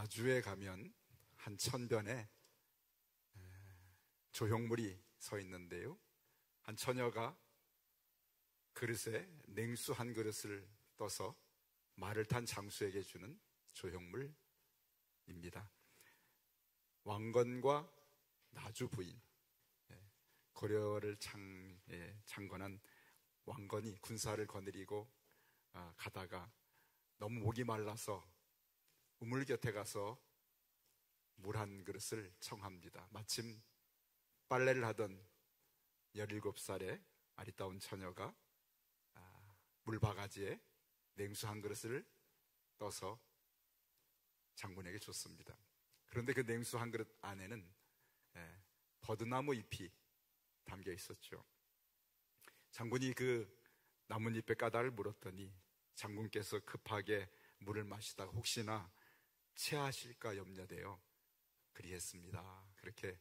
나주에 가면 한 천변에 조형물이 서 있는데요, 한 처녀가 그릇에 냉수 한 그릇을 떠서 말을 탄 장수에게 주는 조형물입니다. 왕건과 나주 부인, 고려를 창건한 왕건이 군사를 거느리고 가다가 너무 목이 말라서 우물 곁에 가서 물 한 그릇을 청합니다. 마침 빨래를 하던 17살의 아리따운 처녀가 물바가지에 냉수 한 그릇을 떠서 장군에게 줬습니다. 그런데 그 냉수 한 그릇 안에는 버드나무 잎이 담겨 있었죠. 장군이 그 나뭇잎의 까닭을 물었더니 장군께서 급하게 물을 마시다가 혹시나 체하실까 염려되어 그리했습니다. 그렇게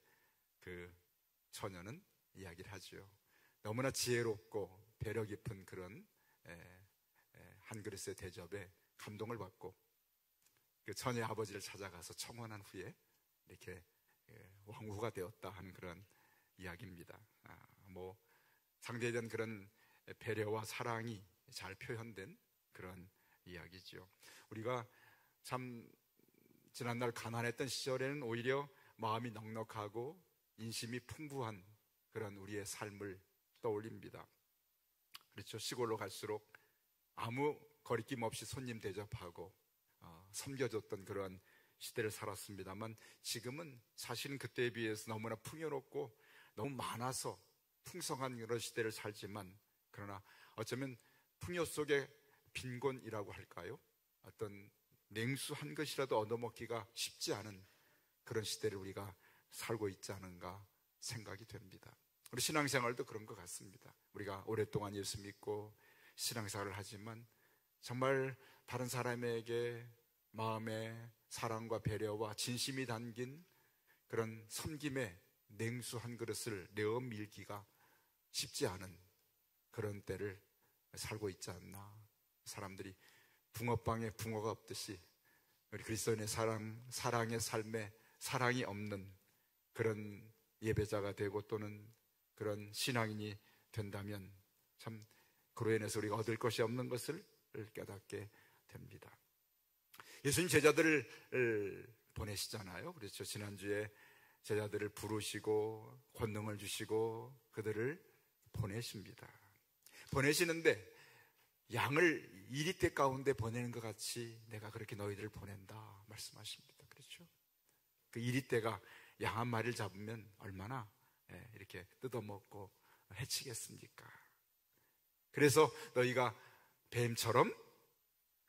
그 처녀는 이야기를 하죠. 너무나 지혜롭고 배려 깊은 그런 한 그릇의 대접에 감동을 받고 그 처녀의 아버지를 찾아가서 청혼한 후에 이렇게 왕후가 되었다 하는 그런 이야기입니다. 상대에 대한 그런 배려와 사랑이 잘 표현된 그런 이야기죠. 우리가 참 지난날 가난했던 시절에는 오히려 마음이 넉넉하고 인심이 풍부한 그런 우리의 삶을 떠올립니다. 그렇죠. 시골로 갈수록 아무 거리낌 없이 손님 대접하고 섬겨줬던 그런 시대를 살았습니다만, 지금은 사실은 그때에 비해서 너무나 풍요롭고 너무 많아서 풍성한 그런 시대를 살지만, 그러나 어쩌면 풍요 속의 빈곤이라고 할까요? 어떤 냉수 한 것이라도 얻어먹기가 쉽지 않은 그런 시대를 우리가 살고 있지 않은가 생각이 됩니다. 우리 신앙생활도 그런 것 같습니다. 우리가 오랫동안 예수 믿고 신앙생활을 하지만 정말 다른 사람에게 마음의 사랑과 배려와 진심이 담긴 그런 섬김의 냉수 한 그릇을 내어 밀기가 쉽지 않은 그런 때를 살고 있지 않나. 사람들이 붕어빵에 붕어가 없듯이 우리 그리스도인의 사랑의 삶에 사랑이 없는 그런 예배자가 되고 또는 그런 신앙인이 된다면 참 그로 인해서 우리가 얻을 것이 없는 것을 깨닫게 됩니다. 예수님 제자들을 보내시잖아요. 그렇죠. 지난주에 제자들을 부르시고 권능을 주시고 그들을 보내십니다. 보내시는데 양을 이리떼 가운데 보내는 것 같이 내가 그렇게 너희들을 보낸다 말씀하십니다. 그렇죠. 그 이리떼가 양 한 마리를 잡으면 얼마나 이렇게 뜯어먹고 해치겠습니까? 그래서 너희가 뱀처럼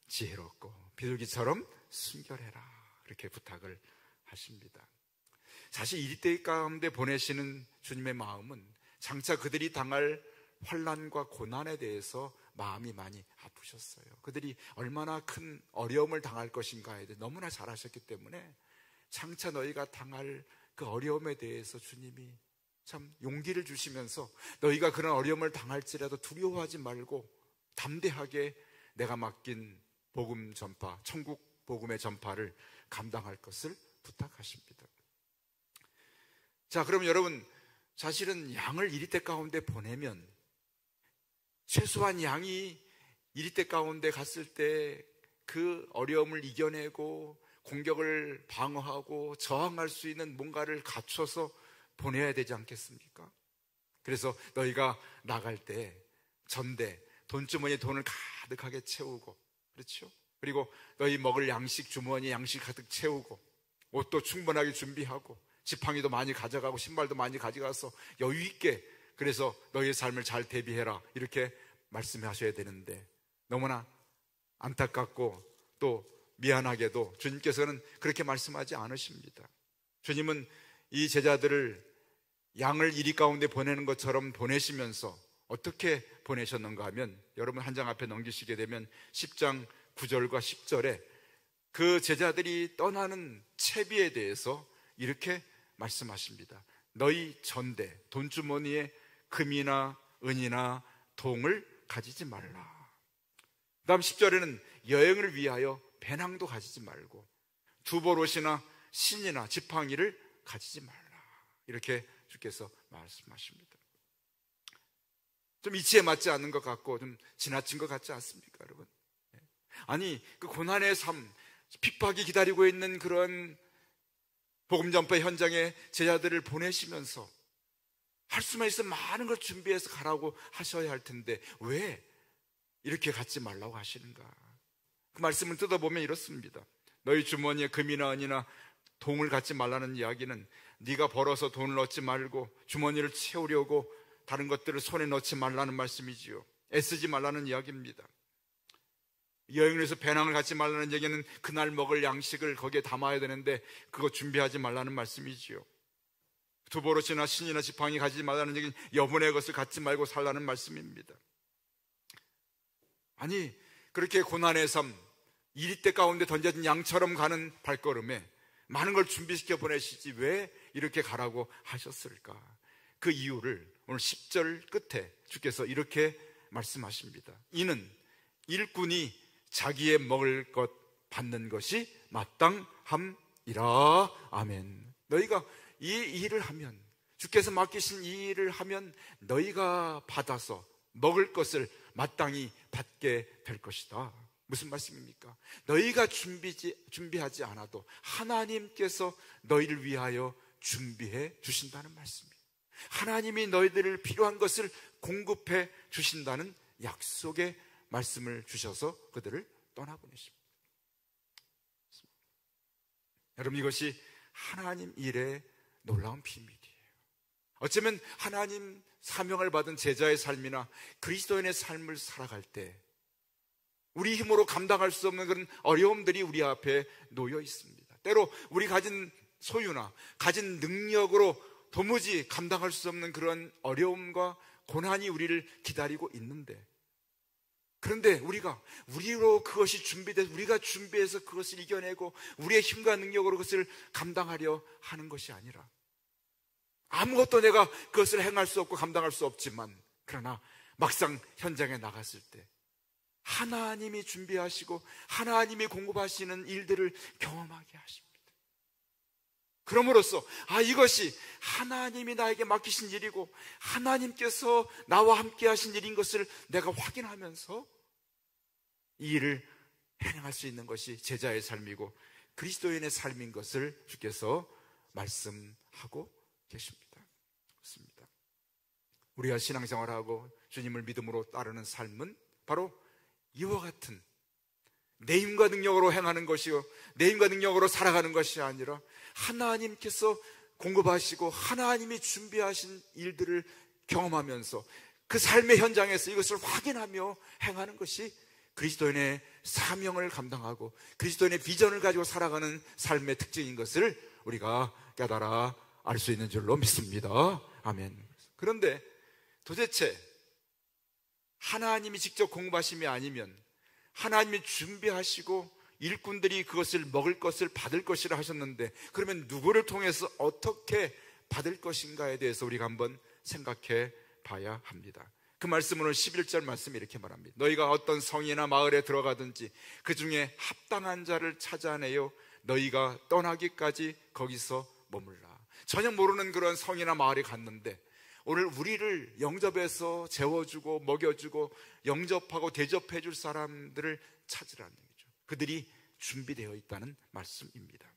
지혜롭고 비둘기처럼 순결해라, 그렇게 부탁을 하십니다. 사실 이리떼 가운데 보내시는 주님의 마음은 장차 그들이 당할 환난과 고난에 대해서 마음이 많이 아프셨어요. 그들이 얼마나 큰 어려움을 당할 것인가에 대해 너무나 잘 아셨기 때문에 장차 너희가 당할 그 어려움에 대해서 주님이 참 용기를 주시면서 너희가 그런 어려움을 당할지라도 두려워하지 말고 담대하게 내가 맡긴 복음 전파, 천국 복음의 전파를 감당할 것을 부탁하십니다. 자, 그럼 여러분, 사실은 양을 이리떼 가운데 보내면 최소한 양이 이리떼 가운데 갔을 때 그 어려움을 이겨내고 공격을 방어하고 저항할 수 있는 뭔가를 갖춰서 보내야 되지 않겠습니까? 그래서 너희가 나갈 때 전대, 돈주머니에 돈을 가득하게 채우고, 그렇죠? 그리고 너희 먹을 양식 주머니에 양식 가득 채우고 옷도 충분하게 준비하고 지팡이도 많이 가져가고 신발도 많이 가져가서 여유 있게, 그래서 너희의 삶을 잘 대비해라, 이렇게 말씀하셔야 되는데 너무나 안타깝고 또 미안하게도 주님께서는 그렇게 말씀하지 않으십니다. 주님은 이 제자들을 양을 이리 가운데 보내는 것처럼 보내시면서 어떻게 보내셨는가 하면, 여러분 한 장 앞에 넘기시게 되면 10장 9절과 10절에 그 제자들이 떠나는 채비에 대해서 이렇게 말씀하십니다. 너희 전대, 돈주머니에 금이나 은이나 동을 가지지 말라. 그 다음 10절에는 여행을 위하여 배낭도 가지지 말고 두보롯이나 신이나 지팡이를 가지지 말라. 이렇게 주께서 말씀하십니다. 좀 이치에 맞지 않는 것 같고 좀 지나친 것 같지 않습니까, 여러분? 아니, 그 고난의 삶, 핍박이 기다리고 있는 그런 복음 전파 현장에 제자들을 보내시면서 할 수만 있으면 많은 걸 준비해서 가라고 하셔야 할 텐데 왜 이렇게 갖지 말라고 하시는가? 그 말씀을 뜯어보면 이렇습니다. 너희 주머니에 금이나 은이나 동을 갖지 말라는 이야기는 네가 벌어서 돈을 넣지 말고 주머니를 채우려고 다른 것들을 손에 넣지 말라는 말씀이지요. 애쓰지 말라는 이야기입니다. 여행을 해서 배낭을 갖지 말라는 얘기는 그날 먹을 양식을 거기에 담아야 되는데 그거 준비하지 말라는 말씀이지요. 두보롯이나 신이나 지팡이 가지지 말라는 얘기는 여분의 것을 갖지 말고 살라는 말씀입니다. 아니, 그렇게 고난의 삶, 이리대 가운데 던져진 양처럼 가는 발걸음에 많은 걸 준비시켜 보내시지 왜 이렇게 가라고 하셨을까? 그 이유를 오늘 10절 끝에 주께서 이렇게 말씀하십니다. 이는 일꾼이 자기의 먹을 것 받는 것이 마땅함이라. 아멘. 너희가 이 일을 하면, 주께서 맡기신 이 일을 하면 너희가 받아서 먹을 것을 마땅히 받게 될 것이다. 무슨 말씀입니까? 너희가 준비하지 않아도 하나님께서 너희를 위하여 준비해 주신다는 말씀이에요. 하나님이 너희들을 필요한 것을 공급해 주신다는 약속의 말씀을 주셔서 그들을 떠나보내십니다. 여러분, 이것이 하나님 일의 놀라운 비밀이에요. 어쩌면 하나님 사명을 받은 제자의 삶이나 그리스도인의 삶을 살아갈 때 우리 힘으로 감당할 수 없는 그런 어려움들이 우리 앞에 놓여 있습니다. 때로 우리 가진 소유나 가진 능력으로 도무지 감당할 수 없는 그런 어려움과 고난이 우리를 기다리고 있는데, 그런데 우리로 그것이 준비돼서 우리가 준비해서 그것을 이겨내고 우리의 힘과 능력으로 그것을 감당하려 하는 것이 아니라, 아무것도 내가 그것을 행할 수 없고 감당할 수 없지만, 그러나 막상 현장에 나갔을 때 하나님이 준비하시고 하나님이 공급하시는 일들을 경험하게 하십니다. 그럼으로써 이것이 하나님이 나에게 맡기신 일이고 하나님께서 나와 함께 하신 일인 것을 내가 확인하면서 이 일을 행할 수 있는 것이 제자의 삶이고 그리스도인의 삶인 것을 주께서 말씀하고 계십니다. 그렇습니다. 우리가 신앙생활하고 주님을 믿음으로 따르는 삶은 바로 이와 같은 내 힘과 능력으로 행하는 것이요, 내 힘과 능력으로 살아가는 것이 아니라 하나님께서 공급하시고 하나님이 준비하신 일들을 경험하면서 그 삶의 현장에서 이것을 확인하며 행하는 것이 그리스도인의 사명을 감당하고 그리스도인의 비전을 가지고 살아가는 삶의 특징인 것을 우리가 깨달아 알 수 있는 줄로 믿습니다. 아멘. 그런데 도대체 하나님이 직접 공급하심이 아니면 하나님이 준비하시고 일꾼들이 그것을 먹을 것을 받을 것이라 하셨는데, 그러면 누구를 통해서 어떻게 받을 것인가에 대해서 우리가 한번 생각해 봐야 합니다. 그 말씀은 11절 말씀이 이렇게 말합니다. 너희가 어떤 성이나 마을에 들어가든지 그 중에 합당한 자를 찾아내어 너희가 떠나기까지 거기서 머물라. 전혀 모르는 그런 성이나 마을에 갔는데 오늘 우리를 영접해서 재워주고 먹여주고 영접하고 대접해 줄 사람들을 찾으라는 얘기죠. 그들이 준비되어 있다는 말씀입니다.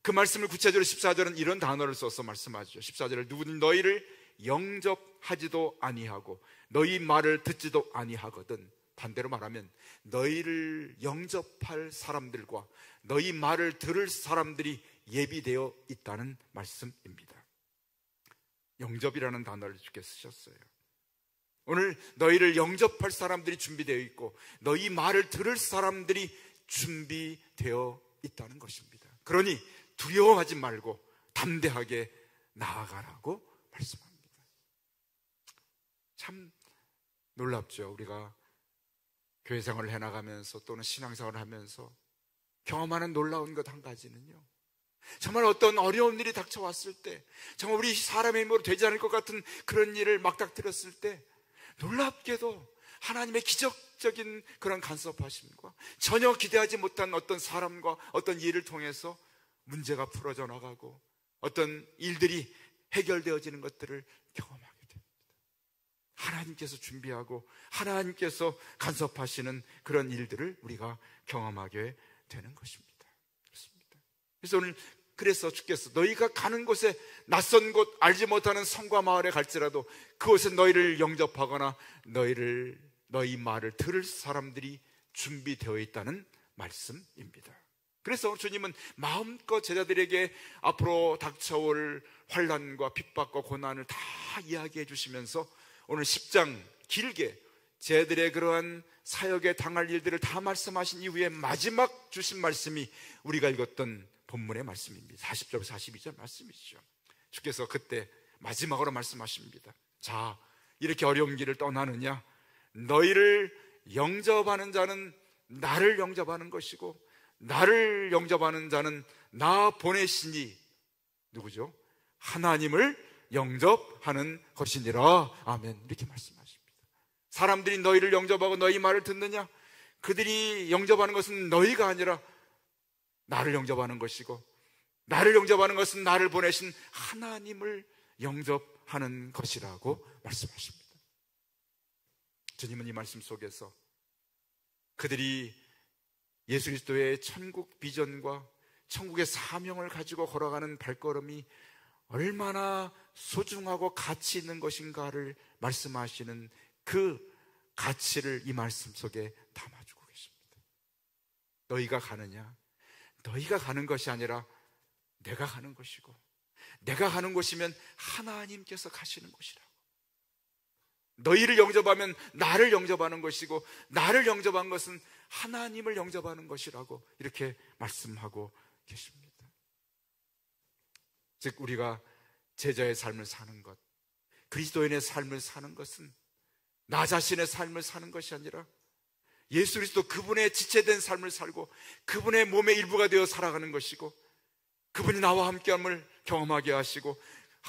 그 말씀을 구체적으로 14절은 이런 단어를 써서 말씀하죠. 14절을 누구든 너희를 영접하지도 아니하고 너희 말을 듣지도 아니하거든. 반대로 말하면 너희를 영접할 사람들과 너희 말을 들을 사람들이 예비되어 있다는 말씀입니다. 영접이라는 단어를 주께서 쓰셨어요. 오늘 너희를 영접할 사람들이 준비되어 있고 너희 말을 들을 사람들이 준비되어 있다는 것입니다. 그러니 두려워하지 말고 담대하게 나아가라고 말씀합니다. 참 놀랍죠. 우리가 교회 생활을 해나가면서 또는 신앙생활을 하면서 경험하는 놀라운 것 한 가지는요, 정말 어떤 어려운 일이 닥쳐왔을 때, 정말 우리 사람의 힘으로 되지 않을 것 같은 그런 일을 막닥뜨렸을 때 놀랍게도 하나님의 기적적인 그런 간섭하심과 전혀 기대하지 못한 어떤 사람과 어떤 일을 통해서 문제가 풀어져 나가고 어떤 일들이 해결되어지는 것들을 경험하게 됩니다. 하나님께서 준비하고 하나님께서 간섭하시는 그런 일들을 우리가 경험하게 되는 것입니다. 그렇습니다. 그래서 오늘 그래서 주께서 너희가 가는 곳에 낯선 곳 알지 못하는 성과 마을에 갈지라도 그곳에 너희를 영접하거나 너희 말을 들을 사람들이 준비되어 있다는 말씀입니다. 그래서 주님은 마음껏 제자들에게 앞으로 닥쳐올 환난과 핍박과 고난을 다 이야기해 주시면서 오늘 10장 길게 제자들의 그러한 사역에 당할 일들을 다 말씀하신 이후에 마지막 주신 말씀이 우리가 읽었던 본문의 말씀입니다. 40절 42절 말씀이죠. 주께서 그때 마지막으로 말씀하십니다. 자, 이렇게 어려운 길을 떠나느냐? 너희를 영접하는 자는 나를 영접하는 것이고 나를 영접하는 자는 나 보내시니 누구죠? 하나님을 영접하는 것이니라. 아멘. 이렇게 말씀하십니다. 사람들이 너희를 영접하고 너희 말을 듣느냐? 그들이 영접하는 것은 너희가 아니라 나를 영접하는 것이고 나를 영접하는 것은 나를 보내신 하나님을 영접하는 것이라고 말씀하십니다. 주님은 이 말씀 속에서 그들이 예수 그리스도의 천국 비전과 천국의 사명을 가지고 걸어가는 발걸음이 얼마나 소중하고 가치 있는 것인가를 말씀하시는 그 가치를 이 말씀 속에 담아주고 계십니다. 너희가 가느냐? 너희가 가는 것이 아니라 내가 가는 것이고 내가 가는 곳이면 하나님께서 가시는 곳이라고. 너희를 영접하면 나를 영접하는 것이고 나를 영접한 것은 하나님을 영접하는 것이라고 이렇게 말씀하고 계십니다. 즉 우리가 제자의 삶을 사는 것, 그리스도인의 삶을 사는 것은 나 자신의 삶을 사는 것이 아니라 예수 그리스도 그분의 지체된 삶을 살고 그분의 몸의 일부가 되어 살아가는 것이고 그분이 나와 함께함을 경험하게 하시고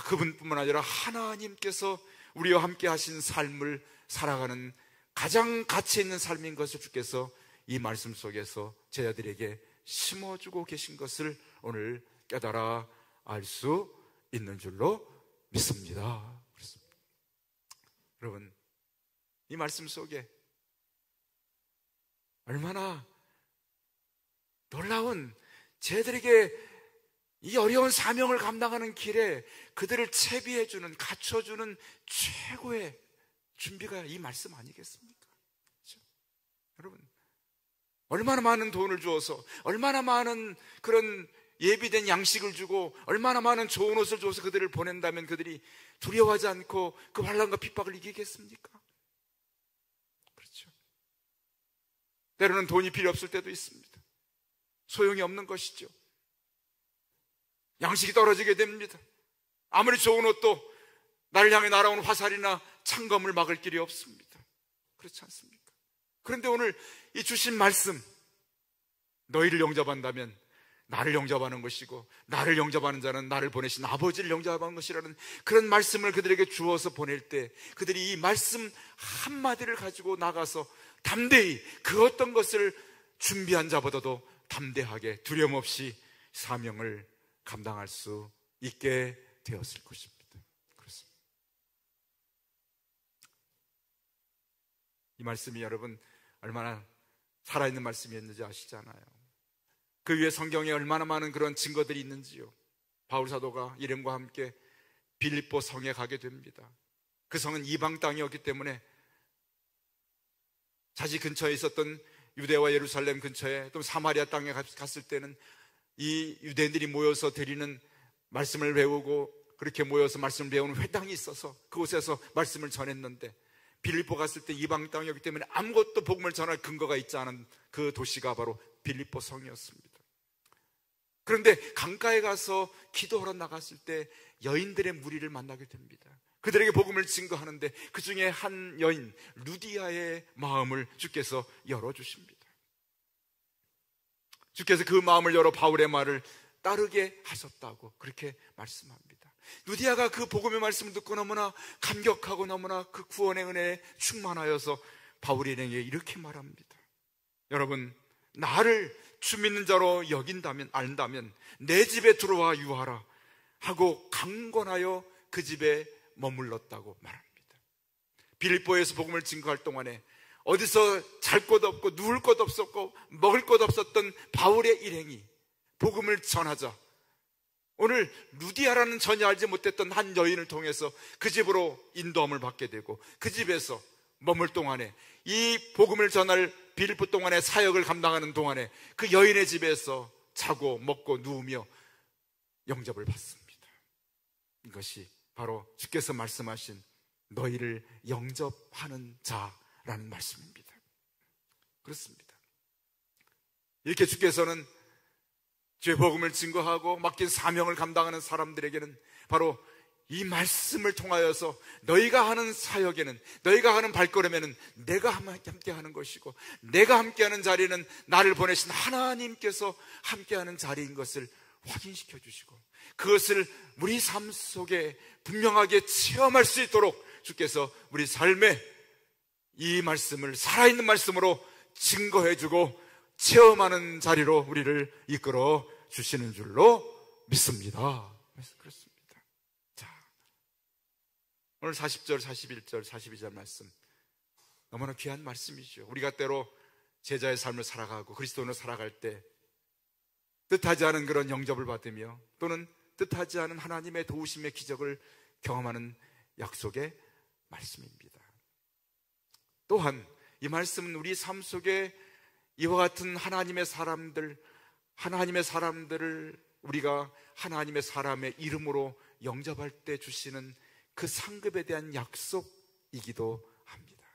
그분뿐만 아니라 하나님께서 우리와 함께 하신 삶을 살아가는 가장 가치 있는 삶인 것을 주께서 이 말씀 속에서 제자들에게 심어주고 계신 것을 오늘 깨달아 알 수 있는 줄로 믿습니다. 그렇습니다. 여러분, 이 말씀 속에 얼마나 놀라운 제자들에게 이 어려운 사명을 감당하는 길에 그들을 채비해주는, 갖춰주는 최고의 준비가 이 말씀 아니겠습니까? 그렇죠? 여러분, 얼마나 많은 돈을 주어서 얼마나 많은 그런 예비된 양식을 주고 얼마나 많은 좋은 옷을 줘서 그들을 보낸다면 그들이 두려워하지 않고 그 환난과 핍박을 이기겠습니까? 그렇죠. 때로는 돈이 필요 없을 때도 있습니다. 소용이 없는 것이죠. 양식이 떨어지게 됩니다. 아무리 좋은 옷도 나를 향해 날아오는 화살이나 창검을 막을 길이 없습니다. 그렇지 않습니까? 그런데 오늘 이 주신 말씀, 너희를 영접한다면 나를 영접하는 것이고 나를 영접하는 자는 나를 보내신 아버지를 영접하는 것이라는 그런 말씀을 그들에게 주어서 보낼 때 그들이 이 말씀 한마디를 가지고 나가서 담대히 그 어떤 것을 준비한 자보다도 담대하게 두려움 없이 사명을 감당할 수 있게 되었을 것입니다. 그렇습니다. 이 말씀이 여러분 얼마나 살아있는 말씀이었는지 아시잖아요. 그 위에 성경에 얼마나 많은 그런 증거들이 있는지요. 바울 사도가 이름과 함께 빌립보 성에 가게 됩니다. 그 성은 이방 땅이었기 때문에 자기 근처에 있었던 유대와 예루살렘 근처에 또 사마리아 땅에 갔을 때는 이 유대인들이 모여서 드리는 말씀을 배우고 그렇게 모여서 말씀을 배우는 회당이 있어서 그곳에서 말씀을 전했는데 빌립보 갔을 때 이방 땅이었기 때문에 아무것도 복음을 전할 근거가 있지 않은 그 도시가 바로 빌립보 성이었습니다. 그런데 강가에 가서 기도하러 나갔을 때 여인들의 무리를 만나게 됩니다. 그들에게 복음을 증거하는데 그 중에 한 여인 루디아의 마음을 주께서 열어주십니다. 주께서 그 마음을 열어 바울의 말을 따르게 하셨다고 그렇게 말씀합니다. 루디아가 그 복음의 말씀을 듣고 너무나 감격하고 너무나 그 구원의 은혜에 충만하여서 바울의 일행에게 이렇게 말합니다. 여러분, 나를 주 믿는 자로 여긴다면, 안다면 내 집에 들어와 유하라 하고 강권하여 그 집에 머물렀다고 말합니다. 빌립보에서 복음을 증거할 동안에 어디서 잘 곳 없고 누울 곳 없었고 먹을 곳 없었던 바울의 일행이 복음을 전하자 오늘 루디아라는 전혀 알지 못했던 한 여인을 통해서 그 집으로 인도함을 받게 되고 그 집에서 머물 동안에 이 복음을 전할 빌립보 동안에 사역을 감당하는 동안에 그 여인의 집에서 자고 먹고 누우며 영접을 받습니다. 이것이 바로 주께서 말씀하신 너희를 영접하는 자라는 말씀입니다. 그렇습니다. 이렇게 주께서는 주의 복음을 증거하고 맡긴 사명을 감당하는 사람들에게는 바로 이 말씀을 통하여서 너희가 하는 사역에는, 너희가 하는 발걸음에는 내가 함께하는 것이고 내가 함께하는 자리는 나를 보내신 하나님께서 함께하는 자리인 것을 확인시켜 주시고 그것을 우리 삶 속에 분명하게 체험할 수 있도록 주께서 우리 삶에 이 말씀을 살아있는 말씀으로 증거해주고 체험하는 자리로 우리를 이끌어 주시는 줄로 믿습니다. 그렇습니다. 자, 오늘 40절, 41절, 42절 말씀 너무나 귀한 말씀이죠. 우리가 때로 제자의 삶을 살아가고 그리스도인으로 살아갈 때 뜻하지 않은 그런 영접을 받으며 또는 뜻하지 않은 하나님의 도우심의 기적을 경험하는 약속의 말씀입니다. 또한 이 말씀은 우리 삶 속에 이와 같은 하나님의 사람들을 우리가 하나님의 사람의 이름으로 영접할 때 주시는 그 상급에 대한 약속이기도 합니다.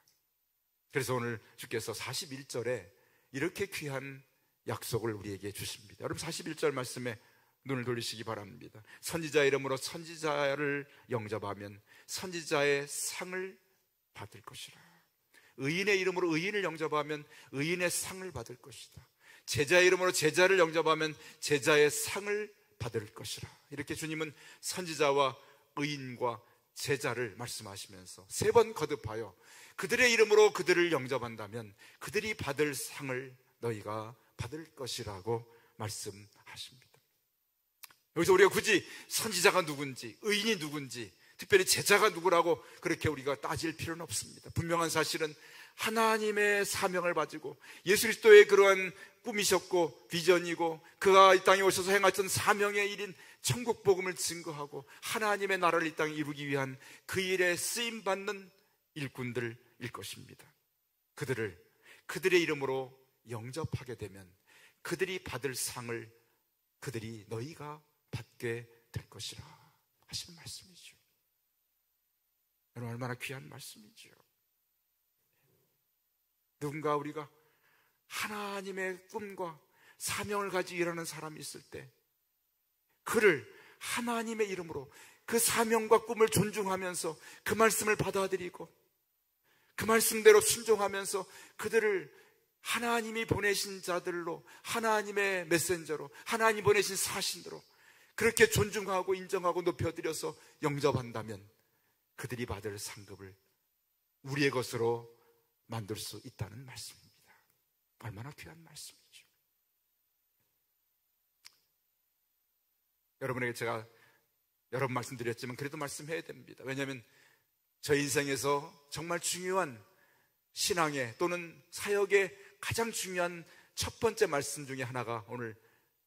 그래서 오늘 주께서 41절에 이렇게 귀한 약속을 우리에게 주십니다. 여러분 41절 말씀에 눈을 돌리시기 바랍니다. 선지자 이름으로 선지자를 영접하면 선지자의 상을 받을 것이라. 의인의 이름으로 의인을 영접하면 의인의 상을 받을 것이다. 제자의 이름으로 제자를 영접하면 제자의 상을 받을 것이라. 이렇게 주님은 선지자와 의인과 제자를 말씀하시면서 세 번 거듭하여 그들의 이름으로 그들을 영접한다면 그들이 받을 상을 너희가 받을 것이라고 말씀하십니다. 여기서 우리가 굳이 선지자가 누군지, 의인이 누군지, 특별히 제자가 누구라고 그렇게 우리가 따질 필요는 없습니다. 분명한 사실은 하나님의 사명을 가지고 예수 그리스도의 그러한 꿈이셨고 비전이고 그가 이 땅에 오셔서 행하셨던 사명의 일인 천국 복음을 증거하고 하나님의 나라를 이 땅에 이루기 위한 그 일에 쓰임받는 일꾼들일 것입니다. 그들의 이름으로 영접하게 되면 그들이 받을 상을 그들이 너희가 받게 될 것이라 하시는 말씀이죠. 여러분 얼마나 귀한 말씀이죠. 누군가 우리가 하나님의 꿈과 사명을 가지고 일하는 사람이 있을 때 그를 하나님의 이름으로 그 사명과 꿈을 존중하면서 그 말씀을 받아들이고 그 말씀대로 순종하면서 그들을 하나님이 보내신 자들로 하나님의 메신저로 하나님 보내신 사신으로 그렇게 존중하고 인정하고 높여드려서 영접한다면 그들이 받을 상급을 우리의 것으로 만들 수 있다는 말씀입니다. 얼마나 귀한 말씀이죠. 여러분에게 제가 여러 번 말씀드렸지만 그래도 말씀해야 됩니다. 왜냐하면 저 인생에서 정말 중요한 신앙의 또는 사역의 가장 중요한 첫 번째 말씀 중에 하나가 오늘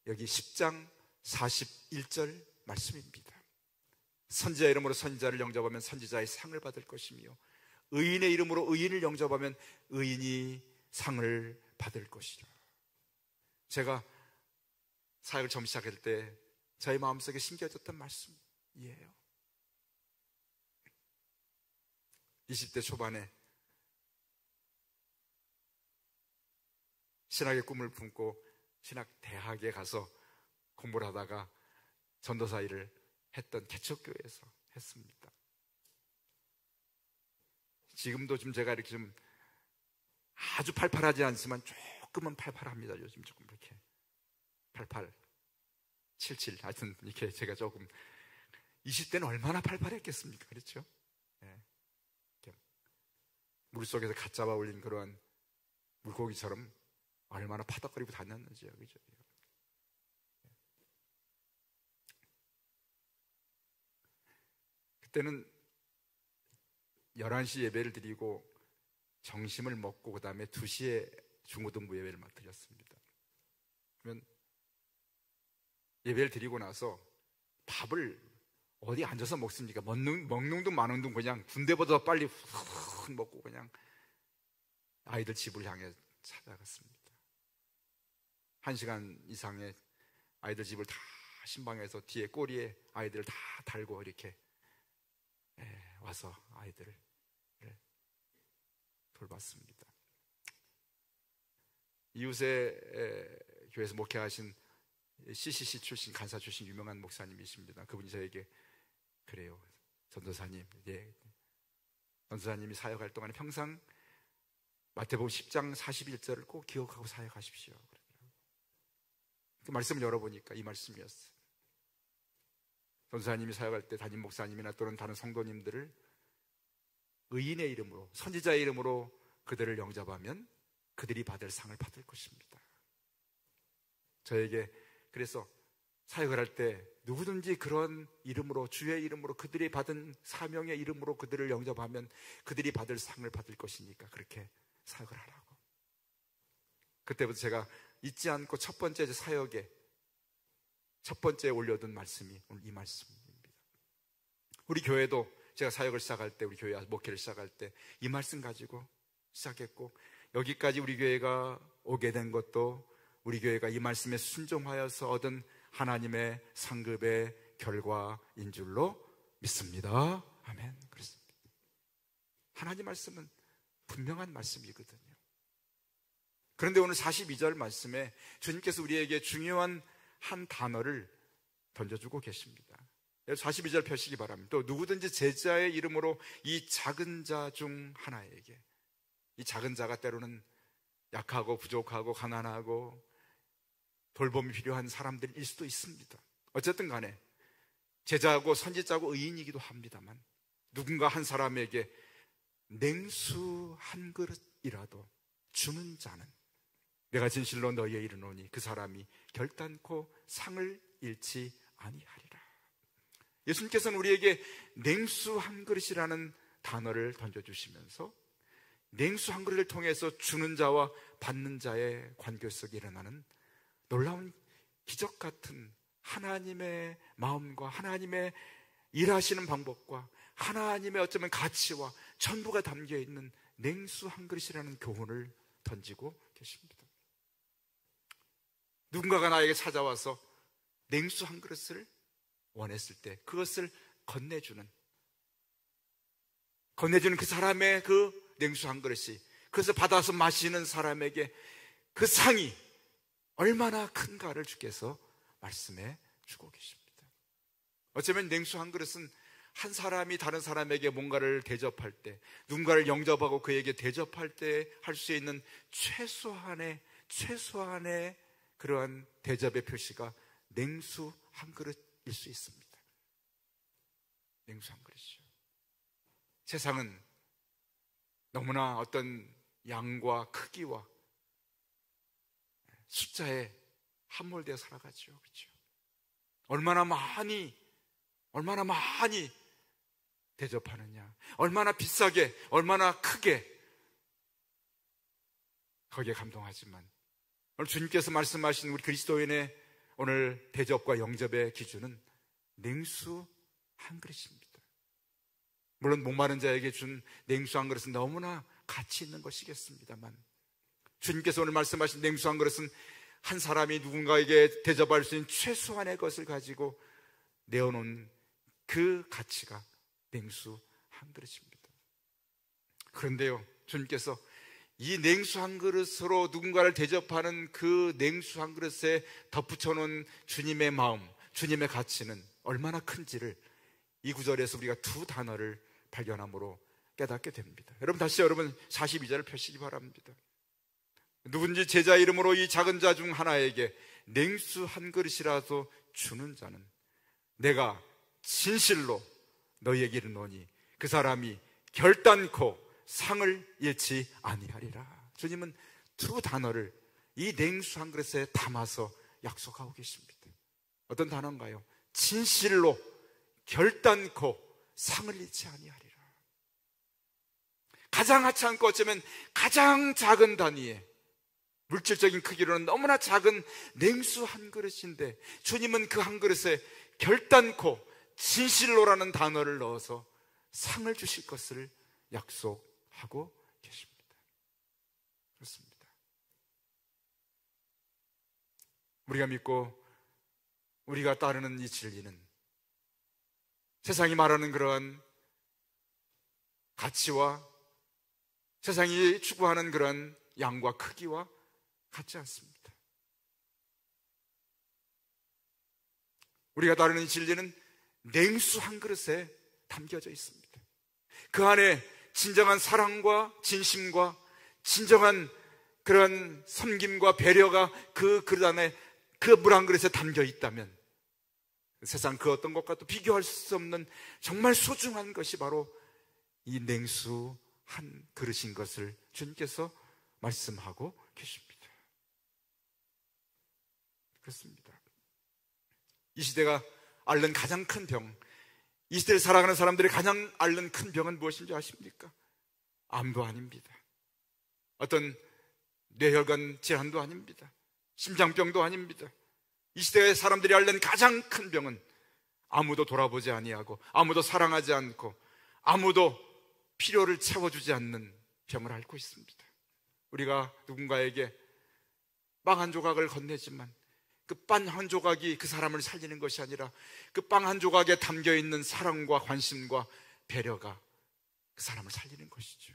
여기 10장 41절 말씀입니다. 선지자 이름으로 선지자를 영접하면 선지자의 상을 받을 것이며 의인의 이름으로 의인을 영접하면 의인이 상을 받을 것이라. 제가 사역을 처음 시작할 때 저희 마음속에 심겨졌던 말씀이에요. 20대 초반에 신학의 꿈을 품고 신학대학에 가서 공부를 하다가 전도사 일을 했던 개척교회에서 했습니다. 지금도 좀 제가 이렇게 좀 아주 팔팔하지 않지만 조금은 팔팔합니다. 요즘 조금 이렇게 88, 77 하여튼 이렇게 제가 조금 20대는 얼마나 팔팔했겠습니까? 그렇죠? 네. 물속에서 갓 잡아 올린 그러한 물고기처럼 얼마나 파닥거리고 다녔는지요. 그죠? 그때는 11시 예배를 드리고 점심을 먹고 그 다음에 2시에 중고등부 예배를 막 드렸습니다. 그러면 예배를 드리고 나서 밥을 어디 앉아서 먹습니까? 먹는 둥 마는 둥 그냥 군대보다 빨리 훅 먹고 그냥 아이들 집을 향해 찾아갔습니다. 1시간 이상의 아이들 집을 다 신방해서 뒤에 꼬리에 아이들을 다 달고 이렇게 와서 아이들을 돌봤습니다. 이웃의 교회에서 목회하신 CCC 출신, 간사 출신 유명한 목사님이십니다. 그분이 저에게 그래요. 전도사님, 전도사님이 사역할 동안에 평생 마태복음 10장 41절을 꼭 기억하고 사역하십시오. 그 말씀을 열어보니까 이 말씀이었어요. 전도사님이 사역할 때 담임 목사님이나 또는 다른 성도님들을 의인의 이름으로, 선지자의 이름으로 그들을 영접하면 그들이 받을 상을 받을 것입니다. 저에게 그래서 사역을 할 때 누구든지 그런 이름으로, 주의 이름으로, 그들이 받은 사명의 이름으로 그들을 영접하면 그들이 받을 상을 받을 것이니까 그렇게 사역을 하라고. 그때부터 제가 잊지 않고 첫 번째 사역에 첫 번째 올려둔 말씀이 오늘 이 말씀입니다. 우리 교회도 제가 사역을 시작할 때, 우리 교회 목회를 시작할 때 이 말씀 가지고 시작했고, 여기까지 우리 교회가 오게 된 것도 우리 교회가 이 말씀에 순종하여서 얻은 하나님의 상급의 결과인 줄로 믿습니다. 아멘. 그렇습니다. 하나님 말씀은 분명한 말씀이거든요. 그런데 오늘 42절 말씀에 주님께서 우리에게 중요한 한 단어를 던져주고 계십니다. 42절 펴시기 바랍니다. 또 누구든지 제자의 이름으로 이 작은 자 중 하나에게, 이 작은 자가 때로는 약하고 부족하고 가난하고 돌봄이 필요한 사람들일 수도 있습니다. 어쨌든 간에 제자고 선지자고 의인이기도 합니다만, 누군가 한 사람에게 냉수 한 그릇이라도 주는 자는 내가 진실로 너희에 이르노니 그 사람이 결단코 상을 잃지 아니하리라. 예수님께서는 우리에게 냉수 한 그릇이라는 단어를 던져주시면서 냉수 한 그릇을 통해서 주는 자와 받는 자의 관계 속에 일어나는 놀라운 기적 같은 하나님의 마음과 하나님의 일하시는 방법과 하나님의 어쩌면 가치와 전부가 담겨있는 냉수 한 그릇이라는 교훈을 던지고 계십니다. 누군가가 나에게 찾아와서 냉수 한 그릇을 원했을 때 그것을 건네주는 그 사람의 그 냉수 한 그릇이, 그것을 받아서 마시는 사람에게 그 상이 얼마나 큰가를 주께서 말씀해 주고 계십니다. 어쩌면 냉수 한 그릇은 한 사람이 다른 사람에게 뭔가를 대접할 때, 누군가를 영접하고 그에게 대접할 때 할 수 있는 최소한의 그러한 대접의 표시가 냉수 한 그릇일 수 있습니다. 냉수 한 그릇이요. 세상은 너무나 어떤 양과 크기와 숫자에 함몰되어 살아가죠. 그렇죠? 얼마나 많이 대접하느냐, 얼마나 비싸게, 얼마나 크게, 거기에 감동하지만 오늘 주님께서 말씀하신 우리 그리스도인의 오늘 대접과 영접의 기준은 냉수 한 그릇입니다. 물론 목마른 자에게 준 냉수 한 그릇은 너무나 가치 있는 것이겠습니다만, 주님께서 오늘 말씀하신 냉수 한 그릇은 한 사람이 누군가에게 대접할 수 있는 최소한의 것을 가지고 내어놓은 그 가치가 냉수 한 그릇입니다. 그런데요, 주님께서 이 냉수 한 그릇으로 누군가를 대접하는 그 냉수 한 그릇에 덧붙여놓은 주님의 마음, 주님의 가치는 얼마나 큰지를 이 구절에서 우리가 두 단어를 발견함으로 깨닫게 됩니다. 여러분, 다시 여러분 42절을 펴시기 바랍니다. 누군지 제자 이름으로 이 작은 자 중 하나에게 냉수 한 그릇이라도 주는 자는 내가 진실로 너희에게 이르노니 그 사람이 결단코 상을 잃지 아니하리라. 주님은 두 단어를 이 냉수 한 그릇에 담아서 약속하고 계십니다. 어떤 단어인가요? 진실로 결단코 상을 잃지 아니하리라. 가장 하찮고 어쩌면 가장 작은 단위에, 물질적인 크기로는 너무나 작은 냉수 한 그릇인데 주님은 그 한 그릇에 결단코 진실로라는 단어를 넣어서 상을 주실 것을 약속하고 계십니다. 그렇습니다. 우리가 믿고 우리가 따르는 이 진리는 세상이 말하는 그러한 가치와 세상이 추구하는 그런 양과 크기와 같지 않습니다. 우리가 따르는 이 진리는 냉수 한 그릇에 담겨져 있습니다. 그 안에 진정한 사랑과 진심과 진정한 그런 섬김과 배려가 그 그릇 안에, 그 물 한 그릇에 담겨 있다면 세상 그 어떤 것과도 비교할 수 없는 정말 소중한 것이 바로 이 냉수 한 그릇인 것을 주님께서 말씀하고 계십니다. 그렇습니다. 이 시대가 앓는 가장 큰 병, 이 시대를 살아가는 사람들이 가장 앓는 큰 병은 무엇인지 아십니까? 암도 아닙니다. 어떤 뇌혈관 질환도 아닙니다. 심장병도 아닙니다. 이 시대의 사람들이 앓는 가장 큰 병은 아무도 돌아보지 아니하고 아무도 사랑하지 않고 아무도 필요를 채워주지 않는 병을 앓고 있습니다. 우리가 누군가에게 빵 한 조각을 건네지만 그 빵 한 조각이 그 사람을 살리는 것이 아니라 그 빵 한 조각에 담겨있는 사랑과 관심과 배려가 그 사람을 살리는 것이죠.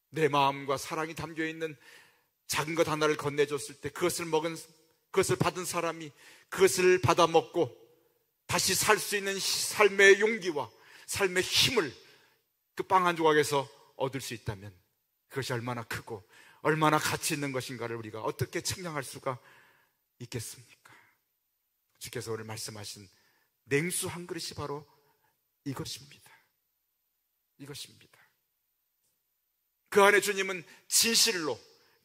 내 마음과 사랑이 담겨있는 작은 것 하나를 건네줬을 때 그것을 받은 사람이 그것을 받아 먹고 다시 살 수 있는 삶의 용기와 삶의 힘을 그 빵 한 조각에서 얻을 수 있다면 그것이 얼마나 크고 얼마나 가치 있는 것인가를 우리가 어떻게 측량할 수가 있겠습니까? 주께서 오늘 말씀하신 냉수 한 그릇이 바로 이것입니다. 이것입니다. 그 안에 주님은 진실로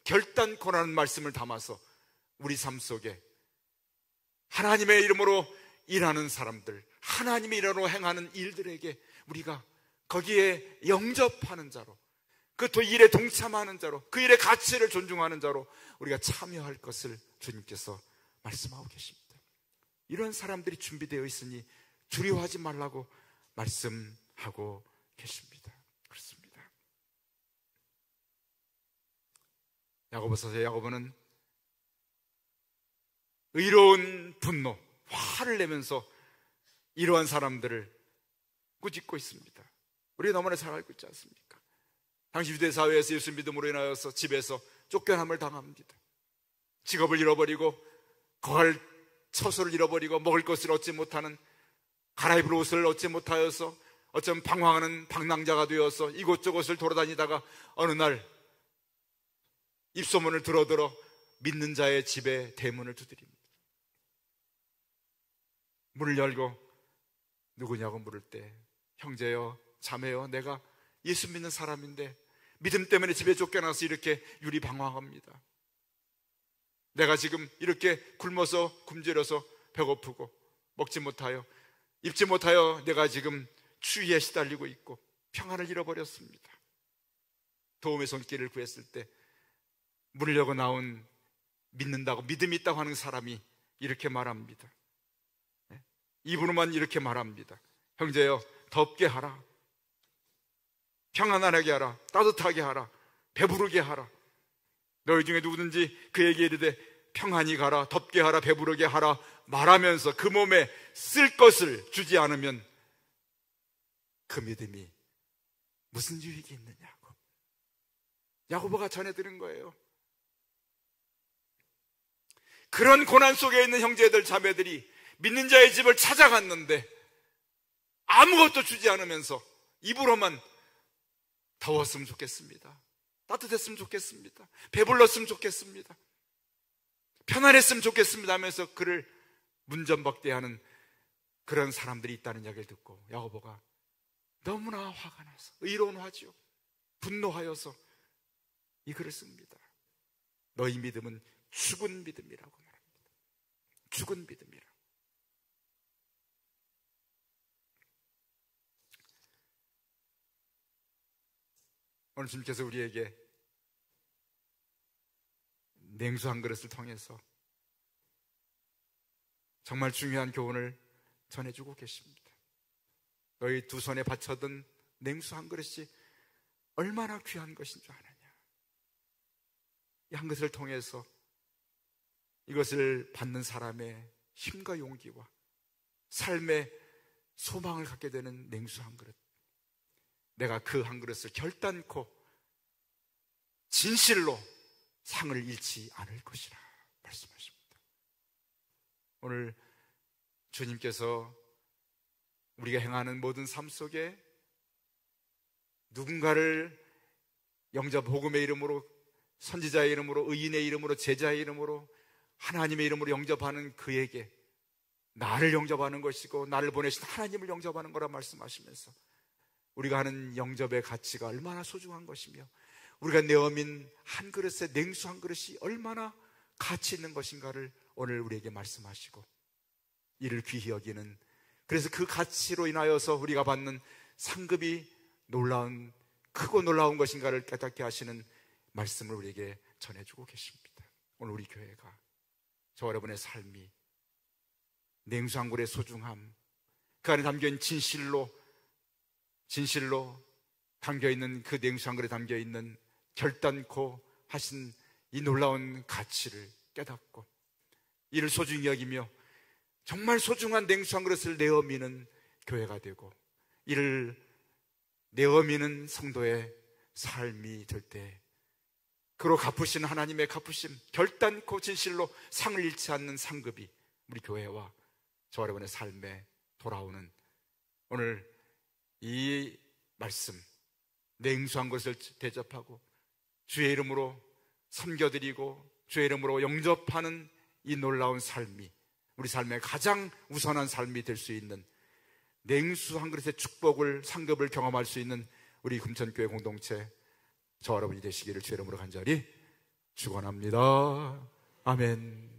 결단코라는 말씀을 담아서 우리 삶 속에 하나님의 이름으로 일하는 사람들, 하나님의 이름으로 행하는 일들에게 우리가 거기에 영접하는 자로, 그 일에 동참하는 자로, 그 일의 가치를 존중하는 자로 우리가 참여할 것을 주님께서 말씀하고 계십니다. 이런 사람들이 준비되어 있으니 두려워하지 말라고 말씀하고 계십니다. 그렇습니다. 야고보서의 야고보는 의로운 분노, 화를 내면서 이러한 사람들을 꾸짖고 있습니다. 우리가 너무나 잘 알고 있지 않습니까? 당시 유대 사회에서 예수 믿음으로 인하여서 집에서 쫓겨남을 당합니다. 직업을 잃어버리고 거할 처소를 잃어버리고 먹을 것을 얻지 못하는, 갈아입을 옷을 얻지 못하여서 어쩌면 방황하는 방랑자가 되어서 이곳저곳을 돌아다니다가 어느 날 입소문을 들어 믿는 자의 집에 대문을 두드립니다. 문을 열고 누구냐고 물을 때 형제여 자매여 내가 예수 믿는 사람인데 믿음 때문에 집에 쫓겨나서 이렇게 유리방황합니다. 내가 지금 이렇게 굶어서 굶주려서 배고프고 먹지 못하여 입지 못하여 내가 지금 추위에 시달리고 있고 평안을 잃어버렸습니다. 도움의 손길을 구했을 때 문을 열고 나온 믿는다고 믿음이 있다고 하는 사람이 이렇게 말합니다. 입으로만 이렇게 말합니다. 형제여 덥게 하라, 평안하게 하라, 따뜻하게 하라, 배부르게 하라. 너희 중에 누구든지 그에게 이르되 평안히 가라, 덥게 하라, 배부르게 하라 말하면서 그 몸에 쓸 것을 주지 않으면 그 믿음이 무슨 유익이 있느냐고 야고보가 전해드린 거예요. 그런 고난 속에 있는 형제들 자매들이 믿는 자의 집을 찾아갔는데 아무것도 주지 않으면서 입으로만 더웠으면 좋겠습니다, 따뜻했으면 좋겠습니다, 배불렀으면 좋겠습니다, 편안했으면 좋겠습니다 하면서 그를 문전박대하는 그런 사람들이 있다는 이야기를 듣고 야고보가 너무나 화가 나서, 의로운 화죠. 분노하여서 이 글을 씁니다. 너희 믿음은 죽은 믿음이라고 말합니다. 죽은 믿음이라. 오늘 주님께서 우리에게 냉수 한 그릇을 통해서 정말 중요한 교훈을 전해주고 계십니다. 너희 두 손에 받쳐든 냉수 한 그릇이 얼마나 귀한 것인 줄 아느냐. 이 한 그릇을 통해서 이것을 받는 사람의 힘과 용기와 삶의 소망을 갖게 되는 냉수 한 그릇. 내가 그 한 그릇을 결단코 진실로 상을 잃지 않을 것이라 말씀하십니다. 오늘 주님께서 우리가 행하는 모든 삶 속에 누군가를 영접 복음의 이름으로, 선지자의 이름으로, 의인의 이름으로, 제자의 이름으로, 하나님의 이름으로 영접하는 그에게 나를 영접하는 것이고 나를 보내신 하나님을 영접하는 거라 말씀하시면서 우리가 하는 영접의 가치가 얼마나 소중한 것이며 우리가 내어민 한 그릇의 냉수 한 그릇이 얼마나 가치 있는 것인가를 오늘 우리에게 말씀하시고 이를 귀히 여기는, 그래서 그 가치로 인하여서 우리가 받는 상급이 크고 놀라운 것인가를 깨닫게 하시는 말씀을 우리에게 전해주고 계십니다. 오늘 우리 교회가, 저와 여러분의 삶이 냉수 한 그릇의 소중함, 그 안에 담겨있는 진실로 담겨있는 그 냉수 한 그릇에 담겨있는 결단코 하신 이 놀라운 가치를 깨닫고 이를 소중히 여기며 정말 소중한 냉수 한 그릇을 내어미는 교회가 되고 이를 내어미는 성도의 삶이 될 때 그로 갚으신 하나님의 갚으심, 결단코 진실로 상을 잃지 않는 상급이 우리 교회와 저와 여러분의 삶에 돌아오는 오늘 이 말씀, 냉수 한 그릇을 대접하고 주의 이름으로 섬겨드리고 주의 이름으로 영접하는 이 놀라운 삶이 우리 삶의 가장 우선한 삶이 될 수 있는 냉수 한 그릇의 축복을, 상급을 경험할 수 있는 우리 금천교회 공동체 저와 여러분이 되시기를 주의 이름으로 간절히 축원합니다. 아멘.